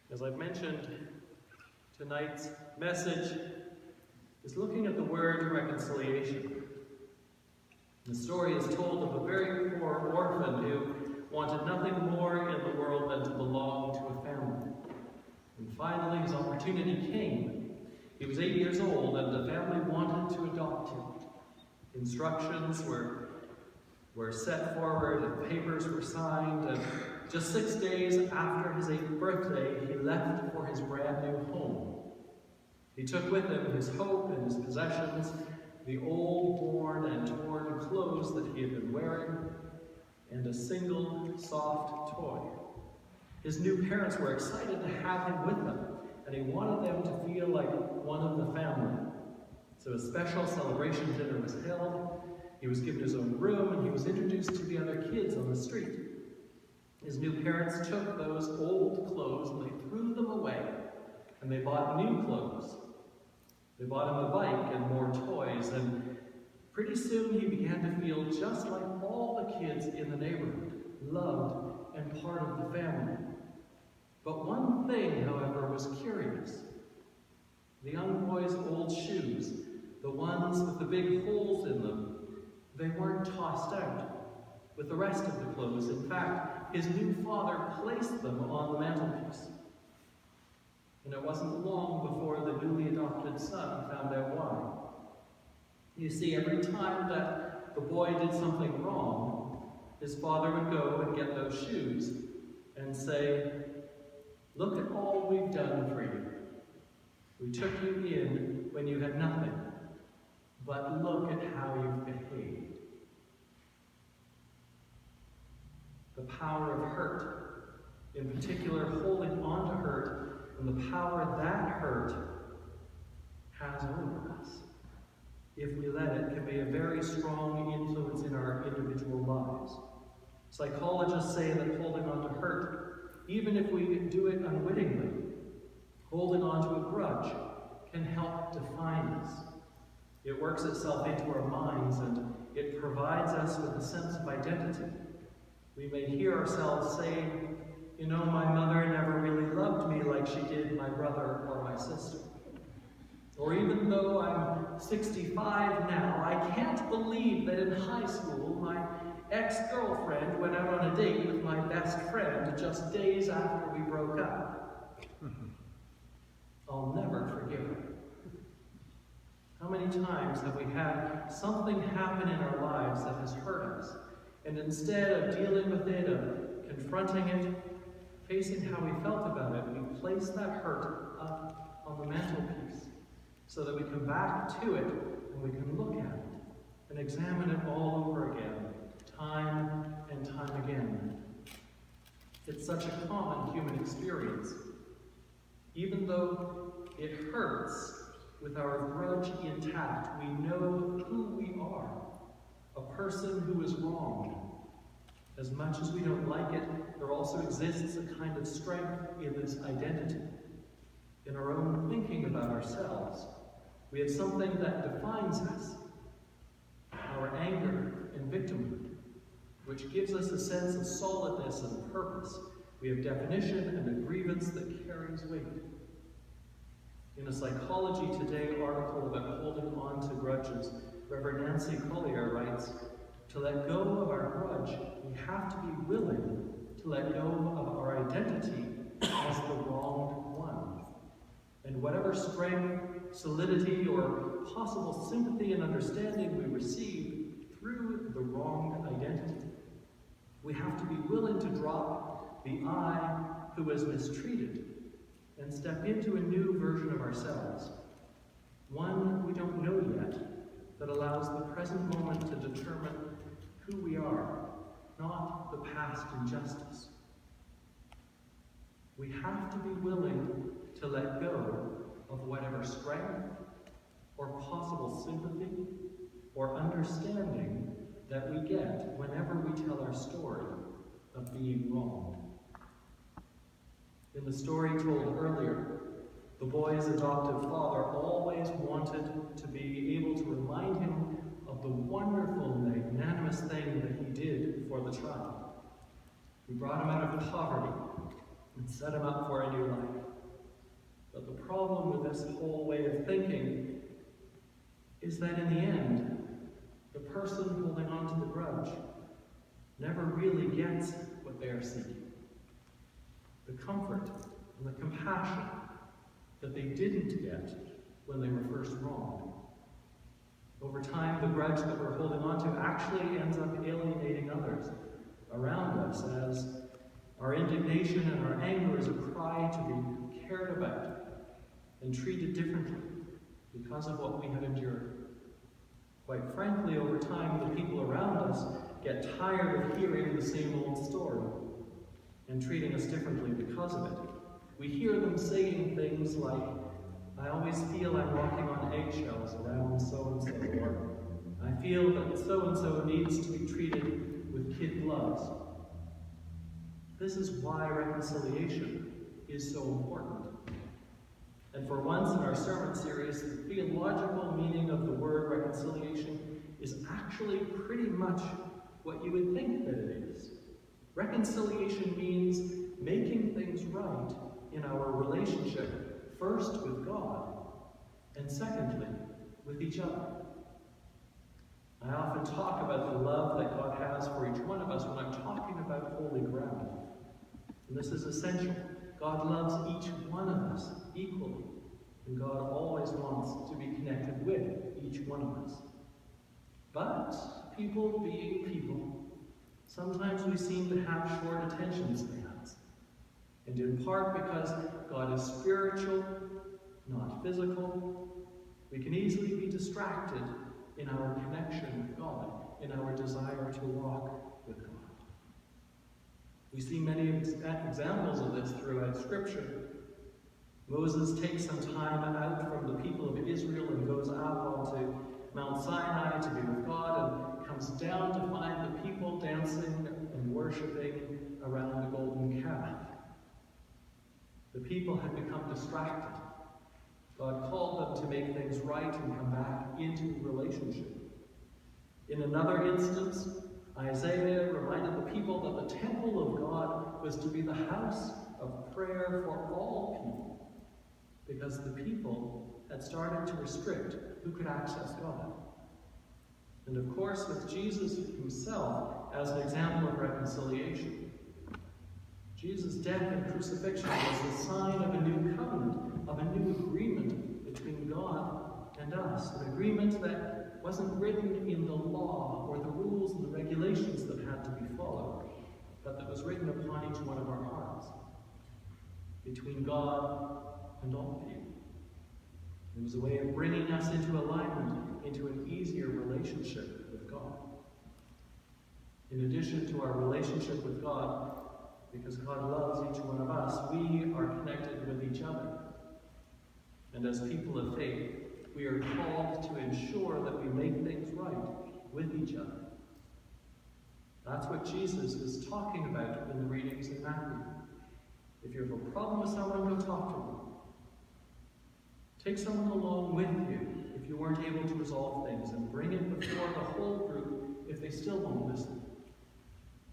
As I've mentioned, tonight's message is looking at the word reconciliation. The story is told of a very poor orphan who wanted nothing more in the world than to belong to a family. And finally, his opportunity came. He was 8 years old, and the family wanted to adopt him. Instructions were set forward, and papers were signed, and just 6 days after his 8th birthday, he left for his brand new home. He took with him his hope and his possessions, the old, worn, and torn clothes that he had been wearing, and a single soft toy. His new parents were excited to have him with them, and he wanted them to feel like one of the family. So a special celebration dinner was held. He was given his own room, and he was introduced to the other kids on the street. His new parents took those old clothes and they threw them away, and they bought new clothes. They bought him a bike and more toys, and pretty soon he began to feel just like all the kids in the neighborhood, loved and part of the family. But one thing, however, was curious. The young boy's old shoes, the ones with the big holes in them, they weren't tossed out with the rest of the clothes. In fact, his new father placed them on the mantelpiece. And it wasn't long before the newly adopted son found out why. You see, every time that the boy did something wrong, his father would go and get those shoes and say, "Look at all we've done for you. We took you in when you had nothing, but look at how you've behaved." The power of hurt, in particular holding on to hurt, and the power that hurt has over us, if we let it, can be a very strong influence in our individual lives. Psychologists say that holding on to hurt, even if we do it unwittingly, holding on to a grudge, can help define us. It works itself into our minds, and it provides us with a sense of identity. We may hear ourselves saying, "You know, my mother never really loved me like she did my brother or my sister." Or even though I'm 65 now, I can't believe that in high school my ex-girlfriend went out on a date with my best friend just days after we broke up. I'll never forgive her. How many times have we had something happen in our lives that has hurt us, and instead of dealing with it, of confronting it, facing how we felt about it, we place that hurt up on the mantelpiece so that we come back to it and we can look at it and examine it all over again, time and time again. It's such a common human experience. Even though it hurts, with our grudge intact, we know who we are, a person who is wronged. As much as we don't like it, there also exists a kind of strength in this identity. In our own thinking about ourselves, we have something that defines us, our anger and victimhood, which gives us a sense of solidness and purpose. We have definition and a grievance that carries weight. In a Psychology Today article about holding on to grudges, Reverend Nancy Collier writes, "To let go of our grudge, we have to be willing to let go of our identity as the wronged one. And whatever strength, solidity, or possible sympathy and understanding we receive through the wronged identity, we have to be willing to drop the I who was mistreated and step into a new version of ourselves, one we don't know yet, that allows the present moment to determine who we are, not the past injustice. We have to be willing to let go of whatever strength or possible sympathy or understanding that we get whenever we tell our story of being wronged." In the story told earlier, the boy's adoptive father always wanted to be able to remind him of the wonderful, magnanimous thing that he did for the child. He brought him out of poverty, and set him up for a new life. But the problem with this whole way of thinking is that in the end, the person holding on to the grudge never really gets what they are seeking. The comfort and the compassion that they didn't get when they were first wronged. Over time, the grudge that we're holding on to actually ends up alienating others around us, as our indignation and our anger is a cry to be cared about and treated differently because of what we have endured. Quite frankly, over time, the people around us get tired of hearing the same old story and treating us differently because of it. We hear them saying things like, "I always feel I'm walking on eggshells around so-and-so," or "I feel that so-and-so needs to be treated with kid gloves." This is why reconciliation is so important. And for once in our sermon series, the theological meaning of the word reconciliation is actually pretty much what you would think that it is. Reconciliation means making things right in our relationship, first with God, and secondly, with each other. I often talk about the love that God has for each one of us when I'm talking about holy ground. And this is essential. God loves each one of us equally, and God always wants to be connected with each one of us. But people being people, sometimes we seem to have short attention spans. And in part because God is spiritual, not physical, we can easily be distracted in our connection with God, in our desire to walk with God. We see many examples of this throughout Scripture. Moses takes some time out from the people of Israel and goes out onto Mount Sinai to be with God, and comes down to find the people dancing and worshiping around the golden calf. The people had become distracted. God called them to make things right and come back into relationship. In another instance, Isaiah reminded the people that the temple of God was to be the house of prayer for all people, because the people had started to restrict who could access God. And of course, with Jesus himself as an example of reconciliation. Jesus' death and crucifixion was the sign of a new covenant, of a new agreement between God and us, an agreement that wasn't written in the law or the rules and the regulations that had to be followed, but that was written upon each one of our hearts, between God and all people. It was a way of bringing us into alignment, into an easier relationship with God. In addition to our relationship with God, because God loves each one of us, we are connected with each other. And as people of faith, we are called to ensure that we make things right with each other. That's what Jesus is talking about in the readings in Matthew. If you have a problem with someone, go talk to them. Take someone along with you if you weren't able to resolve things, and bring it before the whole group if they still won't listen.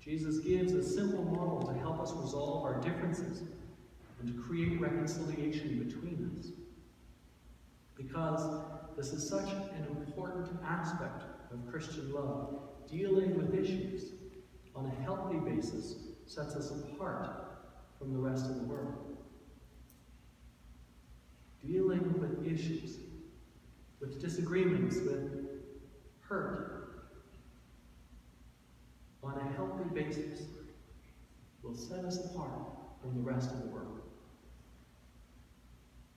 Jesus gives a simple model to help us resolve our differences and to create reconciliation between us. Because this is such an important aspect of Christian love. Dealing with issues on a healthy basis sets us apart from the rest of the world. Dealing with issues, with disagreements, with hurt, on a healthy basis will set us apart from the rest of the world.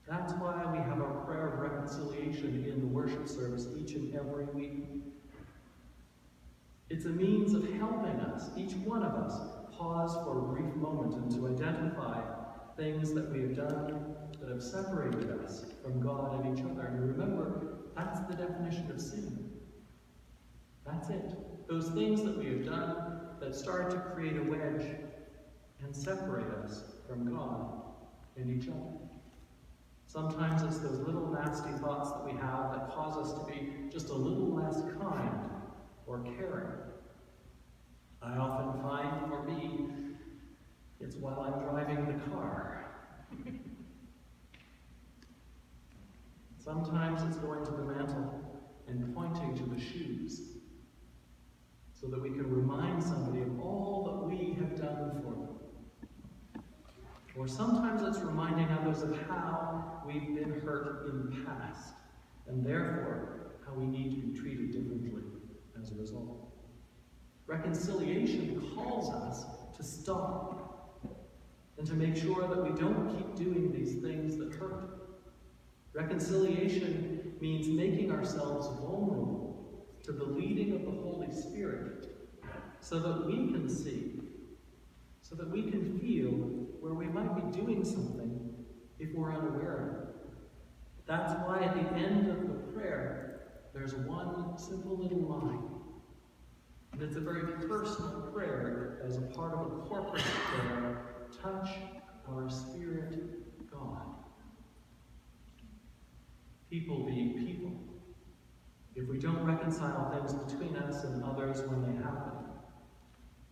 That's why we have our prayer of reconciliation in the worship service each and every week. It's a means of helping us, each one of us, pause for a brief moment and to identify things that we have done that have separated us from God and each other. And remember, that's the definition of sin. That's it. Those things that we have done that start to create a wedge and separate us from God and each other. Sometimes it's those little nasty thoughts that we have that cause us to be just a little less kind or caring. I often find, for me, It's while I'm driving the car. Sometimes it's going to the mantle and pointing to the shoes so that we can remind somebody of all that we have done for them. Or sometimes it's reminding others of how we've been hurt in the past, and therefore how we need to be treated differently as a result. Reconciliation calls us to stop and to make sure that we don't keep doing these things that hurt. Reconciliation means making ourselves vulnerable to the leading of the Holy Spirit so that we can see, so that we can feel where we might be doing something if we're unaware of it. That's why at the end of the prayer, there's one simple little line. And it's a very personal prayer as a part of a corporate prayer. Touch our spirit, God. People being people. If we don't reconcile things between us and others when they happen,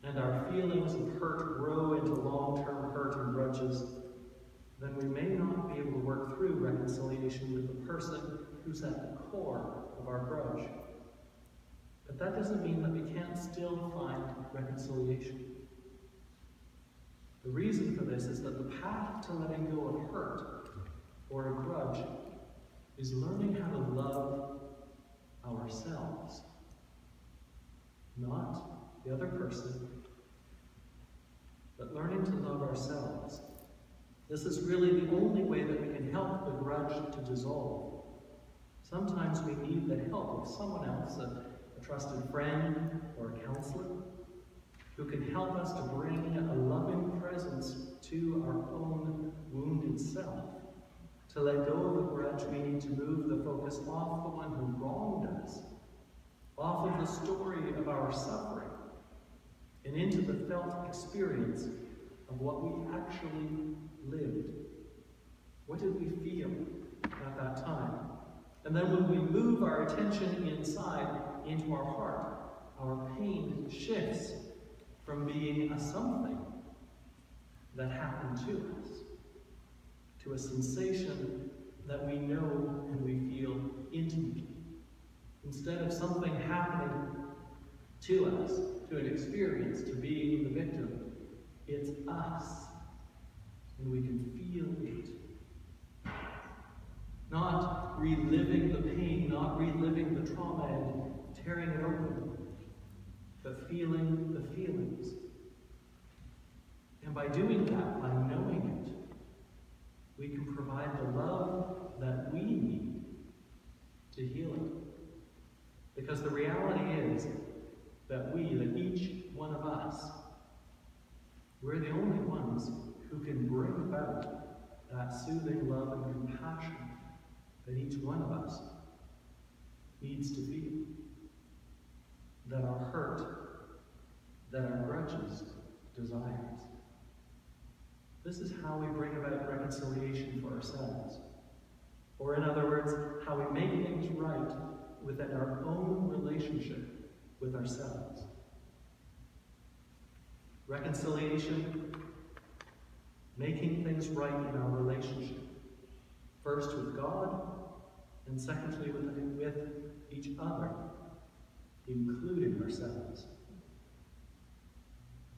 and our feelings of hurt grow into long-term hurt and grudges, then we may not be able to work through reconciliation with the person who's at the core of our grudge. But that doesn't mean that we can't still find reconciliation. The reason for this is that the path to letting go of hurt or a grudge is learning how to love ourselves, not the other person, but learning to love ourselves. This is really the only way that we can help the grudge to dissolve. Sometimes we need the help of someone else, a trusted friend or a counselor, who can help us to bring a loving presence to our own wounded self. To let go of the grudge, we need to move the focus off the one who wronged us, off of the story of our suffering, and into the felt experience of what we actually lived. What did we feel at that time? And then when we move our attention inside into our heart, our pain shifts from being a something that happened to us to a sensation that we know and we feel intimately. Instead of something happening to us, to an experience, to being the victim, it's us, and we can feel it. Not reliving the pain, not reliving the trauma and tearing it open, but feeling the feelings. And by doing that, by knowing it, we can provide the love that we need to heal it. Because the reality is that each one of us, we're the only ones who can bring about that soothing love and compassion that each one of us needs to feel. That our hurt, that our grudges desires. This is how we bring about reconciliation for ourselves. Or in other words, how we make things right within our own relationship with ourselves. Reconciliation, making things right in our relationship. First with God, and secondly with each other, including ourselves.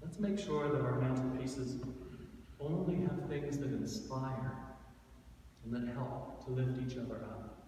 Let's make sure that our mantelpieces only have things that inspire and that help to lift each other up.